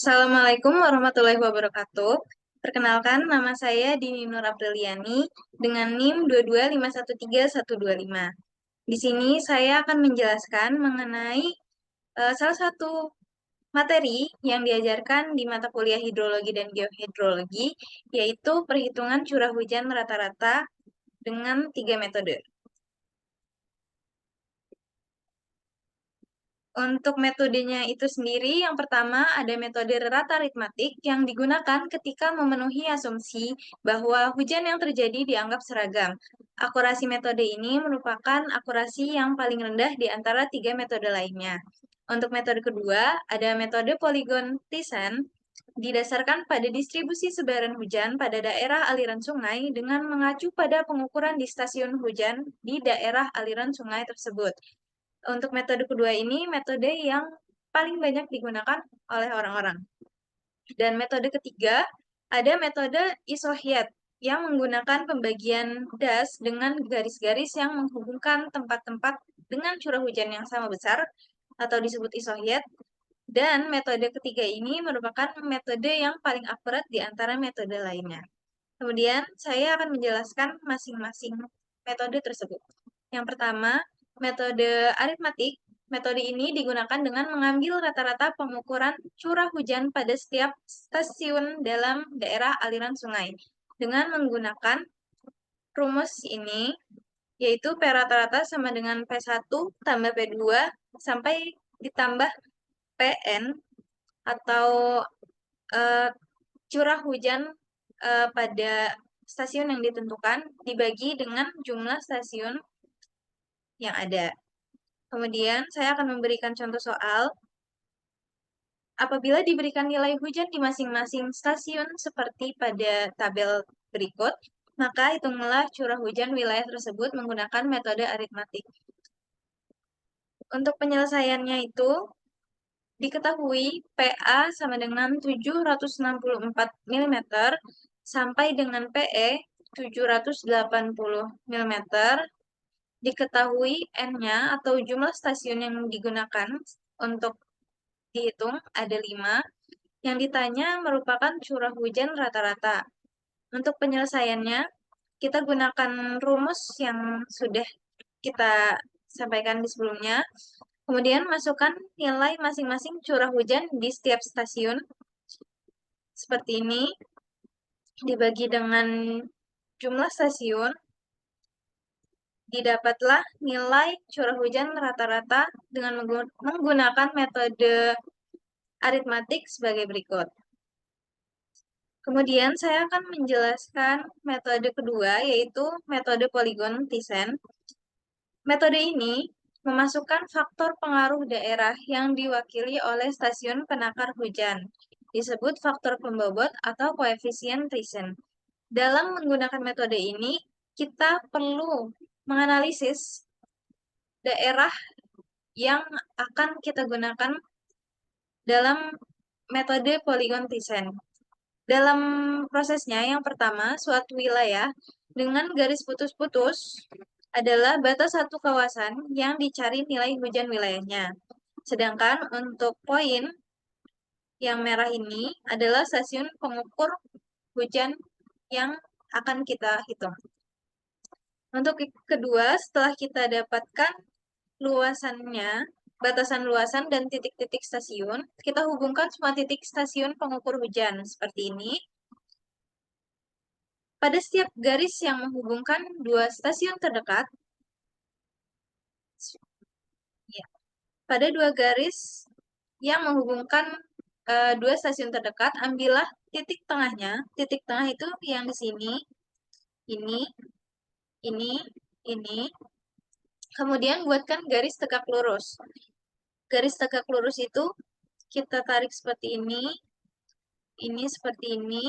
Assalamualaikum warahmatullahi wabarakatuh. Perkenalkan, nama saya Dini Nur Apriliani dengan NIM 225131125. Di sini saya akan menjelaskan mengenai salah satu materi yang diajarkan di mata kuliah hidrologi dan geohidrologi, yaitu perhitungan curah hujan rata-rata dengan 3 metode. Untuk metodenya itu sendiri, yang pertama ada metode rata aritmatik yang digunakan ketika memenuhi asumsi bahwa hujan yang terjadi dianggap seragam. Akurasi metode ini merupakan akurasi yang paling rendah di antara 3 metode lainnya. Untuk metode kedua, ada metode polygon Thyssen, didasarkan pada distribusi sebaran hujan pada daerah aliran sungai dengan mengacu pada pengukuran di stasiun hujan di daerah aliran sungai tersebut. Untuk metode kedua ini metode yang paling banyak digunakan oleh orang-orang. Dan metode ketiga ada metode isohyet yang menggunakan pembagian das dengan garis-garis yang menghubungkan tempat-tempat dengan curah hujan yang sama besar atau disebut isohyet. Dan metode ketiga ini merupakan metode yang paling akurat di antara metode lainnya. Kemudian saya akan menjelaskan masing-masing metode tersebut. Yang pertama, metode aritmatik. Metode ini digunakan dengan mengambil rata-rata pengukuran curah hujan pada setiap stasiun dalam daerah aliran sungai dengan menggunakan rumus ini, yaitu P rata-rata sama dengan P1 tambah P2 sampai ditambah PN atau eh, curah hujan pada stasiun yang ditentukan dibagi dengan jumlah stasiun yang ada. Kemudian saya akan memberikan contoh soal. Apabila diberikan nilai hujan di masing-masing stasiun seperti pada tabel berikut, maka hitunglah curah hujan wilayah tersebut menggunakan metode aritmatik. Untuk penyelesaiannya itu, diketahui PA sama dengan 764 mm sampai dengan PE 780 mm. Diketahui N-nya atau jumlah stasiun yang digunakan untuk dihitung ada 5. Yang ditanya merupakan curah hujan rata-rata. Untuk penyelesaiannya, kita gunakan rumus yang sudah kita sampaikan di sebelumnya. Kemudian masukkan nilai masing-masing curah hujan di setiap stasiun. Seperti ini, dibagi dengan jumlah stasiun, didapatlah nilai curah hujan rata-rata dengan menggunakan metode aritmatik sebagai berikut. Kemudian saya akan menjelaskan metode kedua, yaitu metode polygon Thyssen. Metode ini memasukkan faktor pengaruh daerah yang diwakili oleh stasiun penakar hujan, disebut faktor pembobot atau koefisien Thyssen. Dalam menggunakan metode ini, kita perlu menganalisis daerah yang akan kita gunakan dalam metode polygon Thyssen. Dalam prosesnya, yang pertama, suatu wilayah dengan garis putus-putus adalah batas satu kawasan yang dicari nilai hujan wilayahnya. Sedangkan untuk poin yang merah ini adalah stasiun pengukur hujan yang akan kita hitung. Untuk kedua, setelah kita dapatkan luasannya, batasan luasan dan titik-titik stasiun, kita hubungkan semua titik stasiun pengukur hujan seperti ini. Pada setiap garis yang menghubungkan dua stasiun terdekat, ya, pada dua garis yang menghubungkan dua stasiun terdekat, ambillah titik tengahnya. Titik tengah itu yang di sini, ini, ini, ini. Kemudian buatkan garis tegak lurus. Garis tegak lurus itu kita tarik seperti ini seperti ini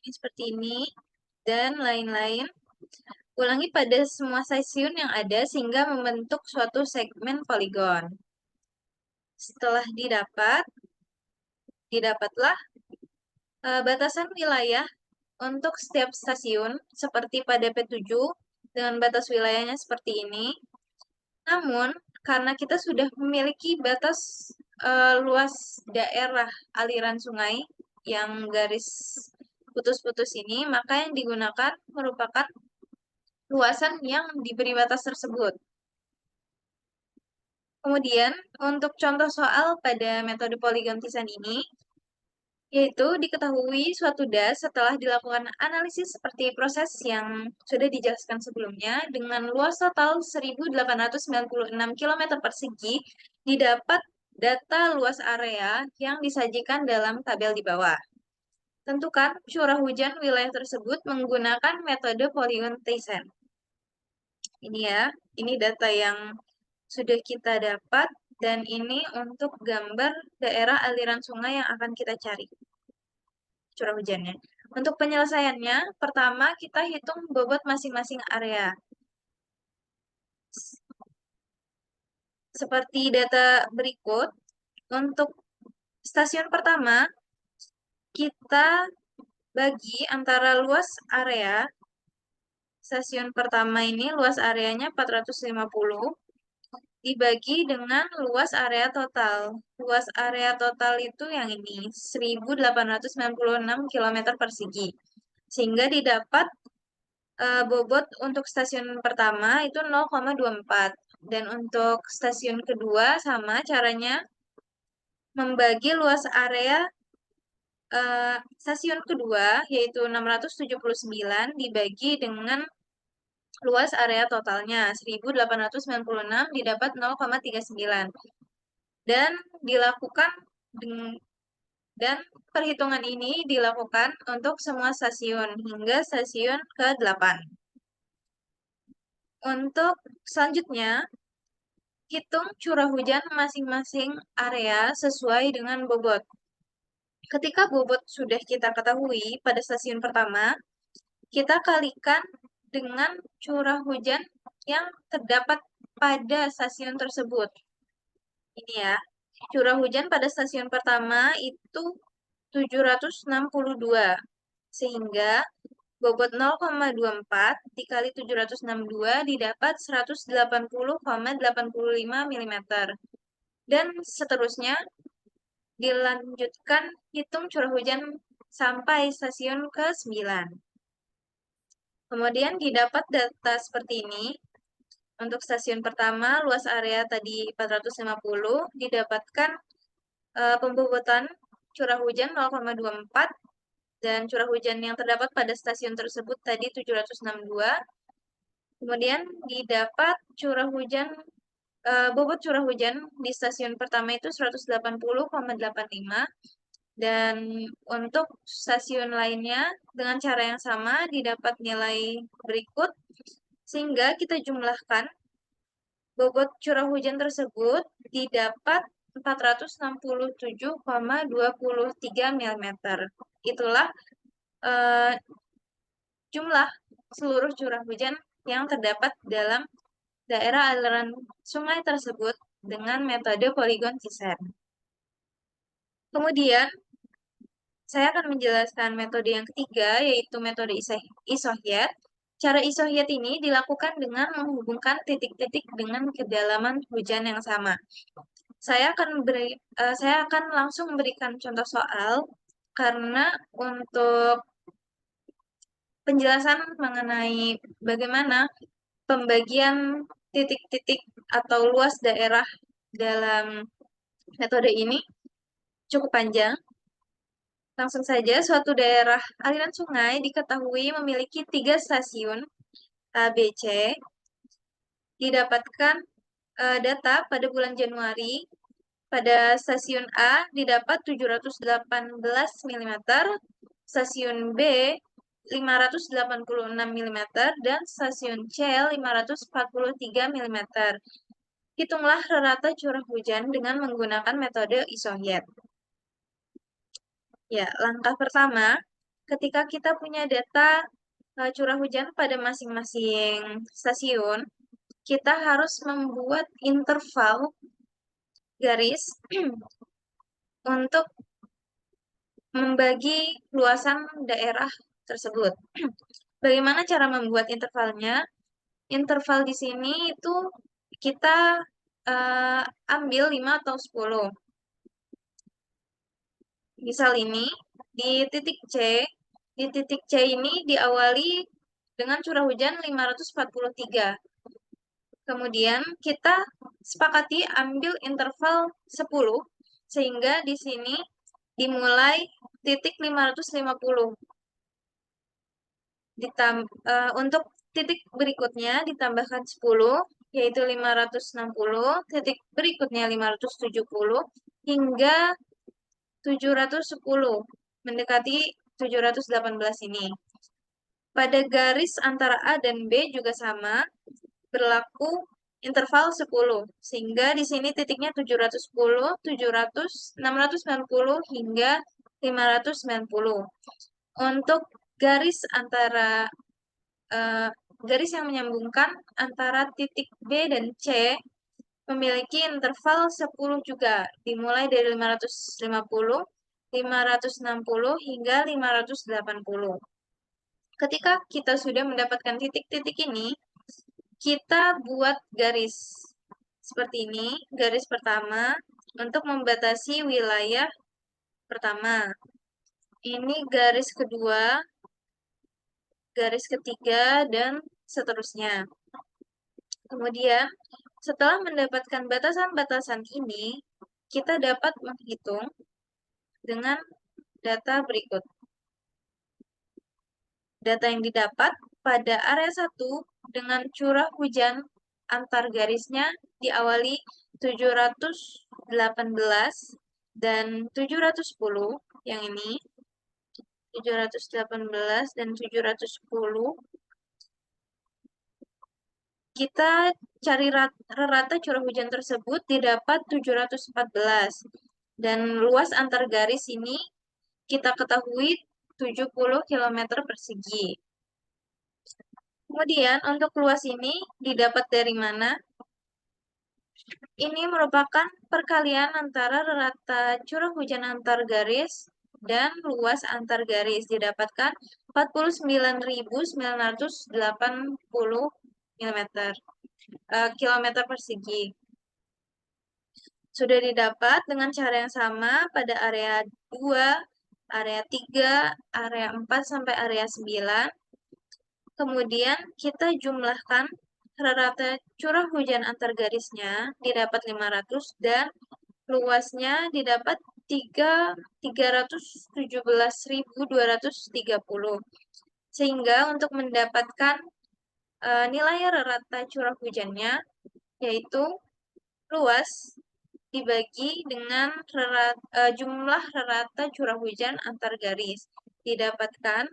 seperti ini, dan lain-lain. Ulangi pada semua stasiun yang ada sehingga membentuk suatu segmen poligon. Setelah didapatlah batasan wilayah untuk setiap stasiun seperti pada P7 dengan batas wilayahnya seperti ini. Namun, karena kita sudah memiliki batas luas daerah aliran sungai yang garis putus-putus ini, maka yang digunakan merupakan luasan yang diberi batas tersebut. Kemudian, untuk contoh soal pada metode poligon Tisan ini, yaitu diketahui suatu das setelah dilakukan analisis seperti proses yang sudah dijelaskan sebelumnya dengan luas total 1.896 km persegi, didapat data luas area yang disajikan dalam tabel di bawah. Tentukan curah hujan wilayah tersebut menggunakan metode poligon Tisan. Ini ya, ini data yang sudah kita dapat dan ini untuk gambar daerah aliran sungai yang akan kita cari curah hujannya. Untuk penyelesaiannya, pertama kita hitung bobot masing-masing area. Seperti data berikut, untuk stasiun pertama, kita bagi antara luas area. Stasiun pertama ini luas areanya 450 dibagi dengan luas area total. Luas area total itu yang ini, 1.896 km persegi. Sehingga didapat bobot untuk stasiun pertama itu 0,24. Dan untuk stasiun kedua sama caranya membagi luas area stasiun kedua yaitu 679 dibagi dengan luas area totalnya 1.896 didapat 0,39 dan dilakukan dan perhitungan ini dilakukan untuk semua stasiun hingga stasiun ke-8. Untuk selanjutnya, hitung curah hujan masing-masing area sesuai dengan bobot. Ketika bobot sudah kita ketahui pada stasiun pertama, kita kalikan dengan curah hujan yang terdapat pada stasiun tersebut. Ini ya, curah hujan pada stasiun pertama itu 762, sehingga bobot 0,24 dikali 762 didapat 180,85 mm. Dan seterusnya dilanjutkan hitung curah hujan sampai stasiun ke-9. Kemudian didapat data seperti ini. Untuk stasiun pertama, luas area tadi 450, didapatkan pembobotan curah hujan 0,24 dan curah hujan yang terdapat pada stasiun tersebut tadi 762. Kemudian didapat curah hujan bobot curah hujan di stasiun pertama itu 180,85 dan untuk stasiun lainnya dengan cara yang sama didapat nilai berikut sehingga kita jumlahkan bobot curah hujan tersebut didapat 467,23 mm. Itulah jumlah seluruh curah hujan yang terdapat dalam daerah aliran sungai tersebut dengan metode poligon Tisan. Kemudian, saya akan menjelaskan metode yang ketiga, yaitu metode isohyet. Cara isohyet ini dilakukan dengan menghubungkan titik-titik dengan kedalaman hujan yang sama. Saya akan langsung memberikan contoh soal karena untuk penjelasan mengenai bagaimana pembagian titik-titik atau luas daerah dalam metode ini cukup panjang. Langsung saja, suatu daerah aliran sungai diketahui memiliki 3 stasiun A, B, C. Didapatkan data pada bulan Januari. Pada stasiun A didapat 718 mm, stasiun B 586 mm, dan stasiun C 543 mm. Hitunglah rata curah hujan dengan menggunakan metode isohyet. Ya, langkah pertama, ketika kita punya data curah hujan pada masing-masing stasiun, kita harus membuat interval garis untuk membagi luasan daerah tersebut. Bagaimana cara membuat intervalnya? Interval di sini itu kita ambil 5 atau 10. Misal ini, di titik C ini diawali dengan curah hujan 543. Kemudian kita sepakati ambil interval 10, sehingga di sini dimulai titik 550. Untuk titik berikutnya ditambahkan 10, yaitu 560, titik berikutnya 570, hingga 710, mendekati 718 ini. Pada garis antara A dan B juga sama, berlaku interval 10, sehingga di sini titiknya 710, 700, 690, hingga 590. Untuk garis antara garis yang menyambungkan antara titik B dan C memiliki interval 10 juga, dimulai dari 550, 560, hingga 580. Ketika kita sudah mendapatkan titik-titik ini, kita buat garis seperti ini, garis pertama untuk membatasi wilayah pertama. Ini garis kedua, garis ketiga, dan seterusnya. Kemudian, setelah mendapatkan batasan-batasan ini, kita dapat menghitung dengan data berikut. Data yang didapat pada area 1 dengan curah hujan antar garisnya diawali 718 dan 710, yang ini 718 dan 710. Kita cari rata curah hujan tersebut didapat 714, dan luas antar garis ini kita ketahui 70 km persegi. Kemudian untuk luas ini didapat dari mana? Ini merupakan perkalian antara rata curah hujan antar garis dan luas antar garis, didapatkan 49.980 kilometer persegi. Sudah didapat dengan cara yang sama pada area 2, area 3, area 4 sampai area 9. Kemudian kita jumlahkan rata curah hujan antar garisnya didapat 500 dan luasnya didapat 317.230. Sehingga untuk mendapatkan nilai rata curah hujannya, yaitu luas dibagi dengan jumlah rata curah hujan antar garis, didapatkan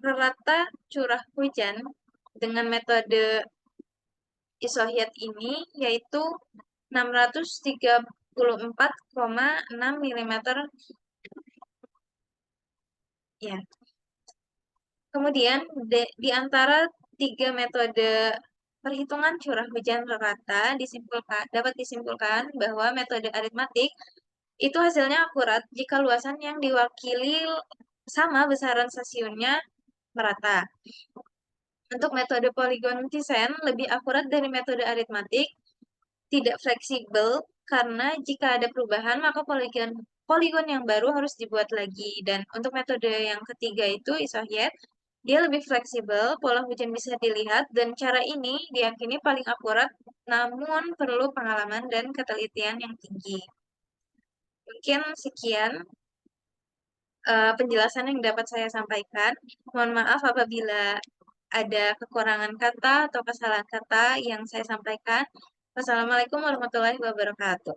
rata curah hujan dengan metode isohyet ini yaitu 634,6 mm. Ya. Kemudian di antara 3 metode perhitungan curah hujan rata dapat disimpulkan bahwa metode aritmatik itu hasilnya akurat jika luasan yang diwakili sama besaran stasiunnya merata. Untuk metode Polygon Thyssen lebih akurat dari metode aritmatik, tidak fleksibel karena jika ada perubahan maka poligon yang baru harus dibuat lagi. Dan untuk metode yang ketiga itu isohyet, dia lebih fleksibel, pola hujan bisa dilihat, dan cara ini diyakini paling akurat, namun perlu pengalaman dan ketelitian yang tinggi. Mungkin sekian penjelasan yang dapat saya sampaikan. Mohon maaf apabila ada kekurangan kata atau kesalahan kata yang saya sampaikan. Wassalamualaikum warahmatullahi wabarakatuh.